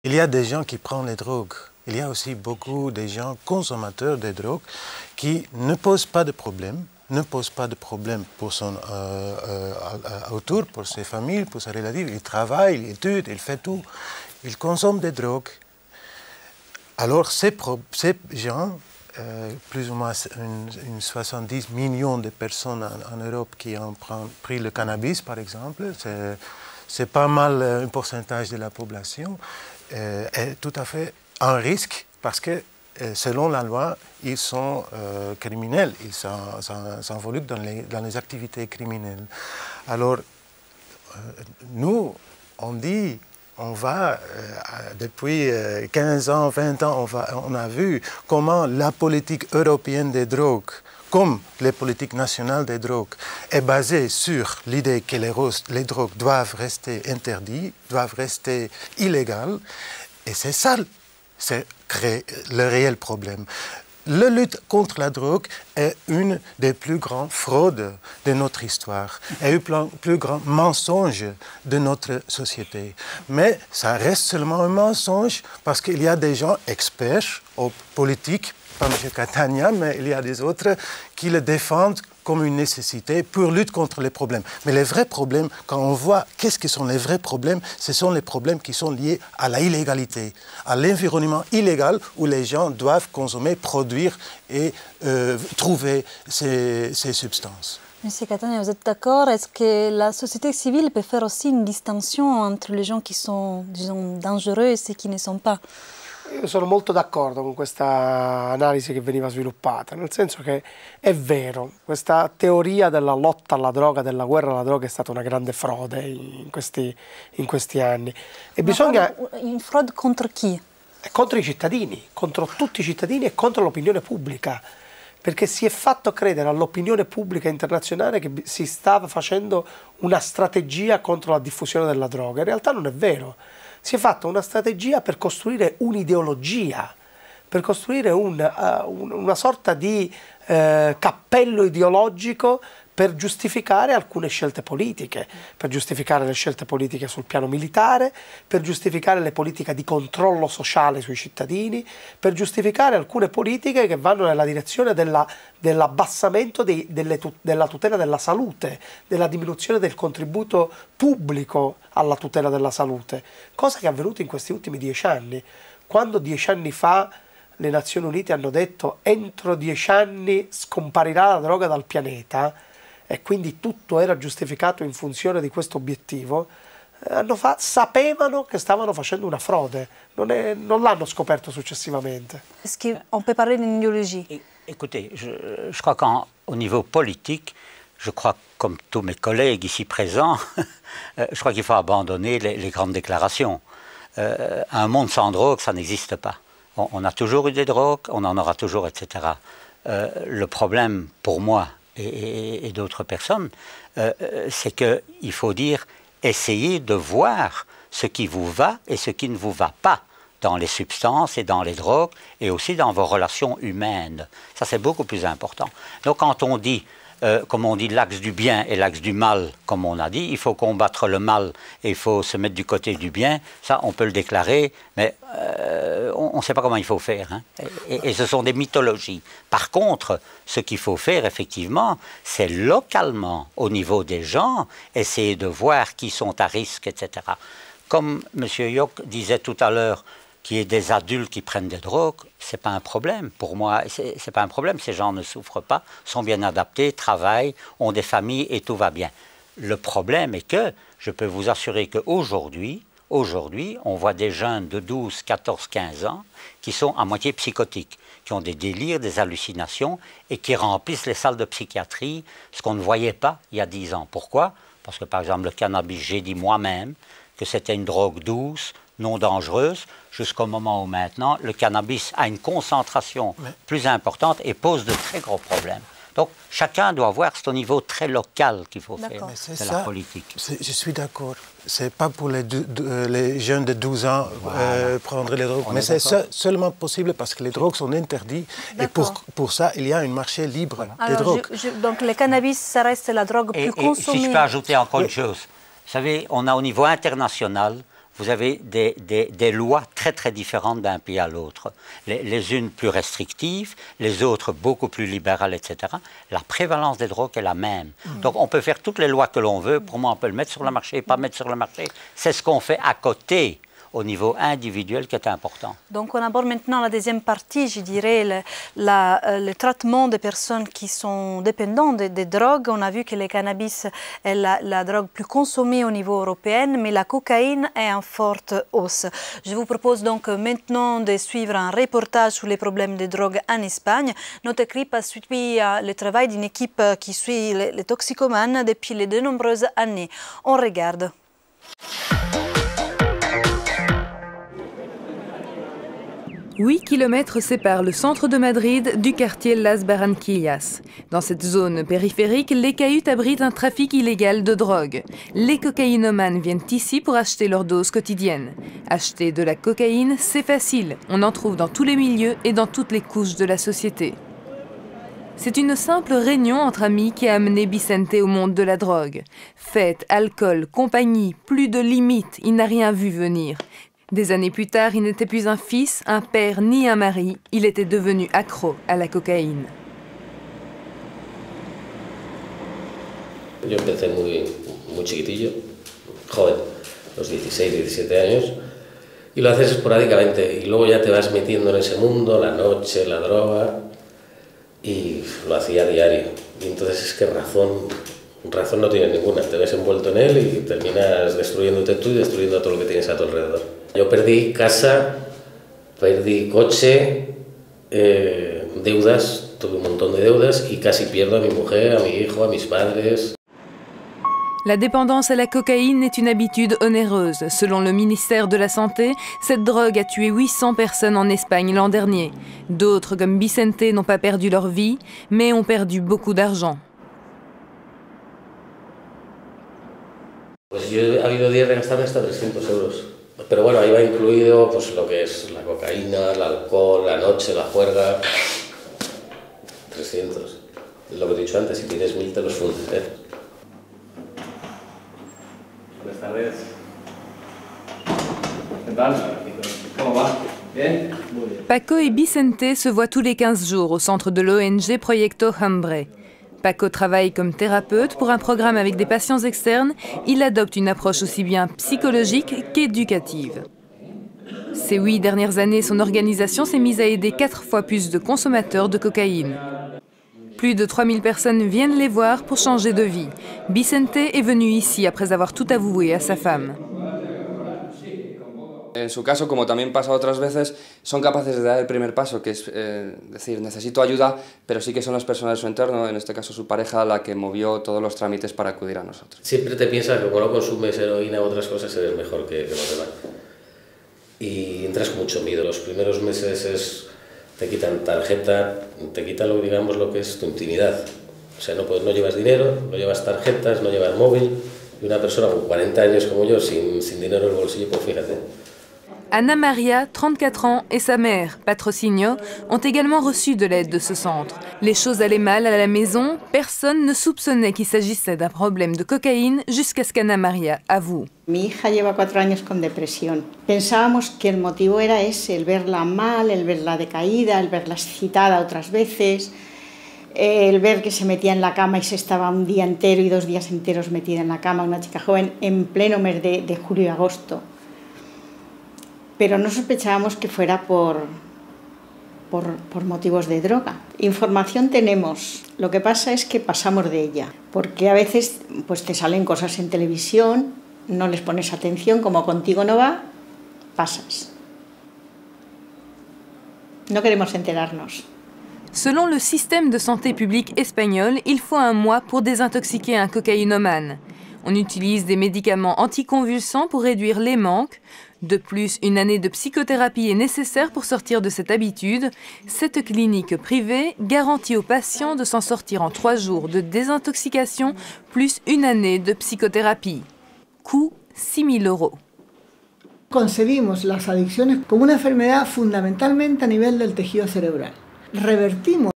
il y a des gens qui prennent les drogues. Il y a aussi beaucoup de gens consommateurs de drogues qui ne posent pas de problème, pour son autour, pour ses familles, pour ses relatifs. Il travaille, il étudie, il fait tout. Il consomme des drogues. Alors ces gens, plus ou moins 70 millions de personnes en Europe qui ont pris le cannabis, par exemple, c'est pas mal un pourcentage de la population, est tout à fait en risque parce que selon la loi, ils sont criminels, ils s'involucrent dans les activités criminelles. Alors, nous, on dit, on va, depuis 15 ans, 20 ans, on a vu comment la politique européenne des drogues, comme les politiques nationales des drogues, est basée sur l'idée que les drogues doivent rester interdites, doivent rester illégales, et c'est ça. C'est le réel problème. La lutte contre la drogue est une des plus grandes fraudes de notre histoire, est le plus grand mensonge de notre société. Mais ça reste seulement un mensonge parce qu'il y a des gens experts politiques, pas M. Catania, mais il y a des autres qui le défendent comme une nécessité pour lutter contre les problèmes. Mais les vrais problèmes, quand on voit qu'est-ce que sont les vrais problèmes, ce sont les problèmes qui sont liés à la illégalité, à l'environnement illégal où les gens doivent consommer, produire et trouver ces substances. Monsieur Catania, vous êtes d'accord? Est-ce que la société civile peut faire aussi une distinction entre les gens qui sont, disons, dangereux et ceux qui ne sont pas? Io sono molto d'accordo con questa analisi che veniva sviluppata, nel senso che è vero, questa teoria della lotta alla droga, della guerra alla droga è stata una grande frode in questi anni. E bisogna... Une fraude contre chi? Contro i cittadini, contro tutti i cittadini e contro l'opinione pubblica, perché si è fatto credere all'opinione pubblica internazionale che si stava facendo una strategia contro la diffusione della droga. In realtà non è vero. Si è fatta una strategia per costruire un'ideologia, per costruire una sorta di cappello ideologico per giustificare alcune scelte politiche, per giustificare le scelte politiche sul piano militare, per giustificare le politiche di controllo sociale sui cittadini, per giustificare alcune politiche che vanno nella direzione dell'abbassamento della tutela della salute, della diminuzione del contributo pubblico alla tutela della salute, cosa che è avvenuta in questi ultimi 10 anni. Quando 10 anni fa le Nazioni Unite hanno detto entro 10 anni scomparirà la droga dal pianeta, e quindi tutto era giustificato in funzione di questo obiettivo, sapevano che stavano facendo una frode, non l'hanno scoperto successivement. Est-ce qu'on peut parler d'une idéologie? Écoutez, je crois qu'au niveau politique, je crois comme tous mes collègues ici présents, je crois qu'il faut abandonner les grandes déclarations. Un monde sans drogue, ça n'existe pas. On a toujours eu des drogues, on en aura toujours, etc. Le problème pour moi, et d'autres personnes, c'est qu'il faut dire, essayez de voir ce qui vous va et ce qui ne vous va pas dans les substances et dans les drogues et aussi dans vos relations humaines. Ça, c'est beaucoup plus important. Donc, quand on dit, comme on dit, l'axe du bien et l'axe du mal, comme on a dit, il faut combattre le mal et il faut se mettre du côté du bien, ça, on peut le déclarer, mais on ne sait pas comment il faut faire. Hein. Et ce sont des mythologies. Par contre, ce qu'il faut faire, effectivement, c'est localement, au niveau des gens, essayer de voir qui sont à risque, etc. Comme M. Yock disait tout à l'heure, qu'il y ait des adultes qui prennent des drogues, ce n'est pas un problème. Pour moi, ce n'est pas un problème. Ces gens ne souffrent pas, sont bien adaptés, travaillent, ont des familles et tout va bien. Le problème est que, je peux vous assurer qu'aujourd'hui, on voit des jeunes de 12, 14, 15 ans qui sont à moitié psychotiques, qui ont des délires, des hallucinations et qui remplissent les salles de psychiatrie, ce qu'on ne voyait pas il y a 10 ans. Pourquoi? Parce que, par exemple, le cannabis, j'ai dit moi-même que c'était une drogue douce, non dangereuse, jusqu'au moment où maintenant, le cannabis a une concentration plus importante et pose de très gros problèmes. Donc, chacun doit voir, c'est au niveau très local qu'il faut faire de la politique. Je suis d'accord. Ce n'est pas pour les jeunes de 12 ans prendre les drogues, mais c'est seulement possible parce que les drogues sont interdites. Et pour ça, il y a un marché libre des drogues. Donc, le cannabis, ça reste la drogue plus consommée. Et si je peux ajouter encore une chose, vous savez, on a au niveau international vous avez des lois très très différentes d'un pays à l'autre. Les unes plus restrictives, les autres beaucoup plus libérales, etc. La prévalence des drogues est la même. Donc on peut faire toutes les lois que l'on veut. Pour moi, on peut le mettre sur le marché, pas mettre sur le marché. C'est ce qu'on fait à côté, au niveau individuel, qui est important. Donc on aborde maintenant la deuxième partie, je dirais, le traitement des personnes qui sont dépendantes des drogues. On a vu que le cannabis est la drogue plus consommée au niveau européen, mais la cocaïne est en forte hausse. Je vous propose donc maintenant de suivre un reportage sur les problèmes des drogues en Espagne. Notre équipe a suivi le travail d'une équipe qui suit les toxicomanes depuis de nombreuses années. On regarde. 8 kilomètres séparent le centre de Madrid du quartier Las Barranquillas. Dans cette zone périphérique, les cahutes abritent un trafic illégal de drogue. Les cocaïnomanes viennent ici pour acheter leur dose quotidienne. Acheter de la cocaïne, c'est facile. On en trouve dans tous les milieux et dans toutes les couches de la société. C'est une simple réunion entre amis qui a amené Vicente au monde de la drogue. Fête, alcool, compagnie, plus de limites, il n'a rien vu venir. Des années plus tard, il n'était plus un fils, un père ni un mari. Il était devenu accro à la cocaïne. Yo empecé muy chiquitillo, joven, los 16, 17 años, y lo haces esporádicamente y luego ya te vas metiendo en ese mundo, la noche, la droga, y lo hacía a diario. Y entonces es que razón no tienes ninguna, te ves envuelto en él y terminas destruyéndote tú y destruyendo todo lo que tienes a tu alrededor. Yo perdí casa, perdí coche, deudas, tuve un montón de deudas y casi pierdo a mi mujer, a mi hijo, a mis padres. La dépendance à la cocaïne est une habitude onéreuse. Selon le ministère de la Santé, cette drogue a tué 800 personnes en Espagne l'an dernier. D'autres, comme Vicente, n'ont pas perdu leur vie, mais ont perdu beaucoup d'argent. Pues yo he habido días de gastarme hasta 300 euros. Pero bueno, ahí va incluido pues, lo que es la cocaína, el alcohol, la noche, la juerga. 300. Lo que te he dicho antes, si tienes 1000 te los fundes. Buenas tardes. ¿Qué tal? ¿Cómo va? ¿Bien? Muy bien. Paco et Vicente se voient tous les 15 jours au centre de l'ONG Proyecto Hambre. Paco travaille comme thérapeute pour un programme avec des patients externes. Il adopte une approche aussi bien psychologique qu'éducative. Ces 8 dernières années, son organisation s'est mise à aider 4 fois plus de consommateurs de cocaïne. Plus de 3000 personnes viennent les voir pour changer de vie. Vicente est venu ici après avoir tout avoué à sa femme. En su caso, como también pasa otras veces, son capaces de dar el primer paso, que es decir, necesito ayuda, pero sí que son las personas de su entorno, en este caso su pareja, la que movió todos los trámites para acudir a nosotros. Siempre te piensas que como no consumes heroína u otras cosas eres mejor que los demás. Y entras con mucho miedo. Los primeros meses te quitan tarjeta, te quitan digamos, lo que es tu intimidad. O sea, no llevas dinero, no llevas tarjetas, no llevas móvil. Y una persona con 40 años como yo, sin dinero en el bolsillo, pues fíjate. Anna Maria, 34 ans, et sa mère, Patrocinio, ont également reçu de l'aide de ce centre. Les choses allaient mal à la maison, personne ne soupçonnait qu'il s'agissait d'un problème de cocaïne jusqu'à ce qu'Anna Maria avoue. Mi hija lleva 4 años con depresión. Pensábamos que el motivo era ese, el verla mal, el verla decaída, el verla excitada otras veces, el ver que se metía en la cama y se estaba un día entero y 2 días enteros metida en la cama, una chica joven, en pleno mes de julio y agosto. Pero no sospechábamos que fuera por motivos de droga. Información tenemos, lo que pasa es que pasamos de ella, porque a veces pues, te salen cosas en televisión, no les pones atención, como contigo no va, pasas. No queremos enterarnos. Selon le système de santé publique espagnol, il faut 1 mois pour désintoxiquer un cocaïnomane. On utilise des médicaments anticonvulsants pour réduire les manques. De plus, 1 année de psychothérapie est nécessaire pour sortir de cette habitude. Cette clinique privée garantit aux patients de s'en sortir en 3 jours de désintoxication plus 1 année de psychothérapie. Coût 6 000 €. Concebimos las adicciones como una enfermedad fundamentalmente a nivel del tejido cerebral. Revertimos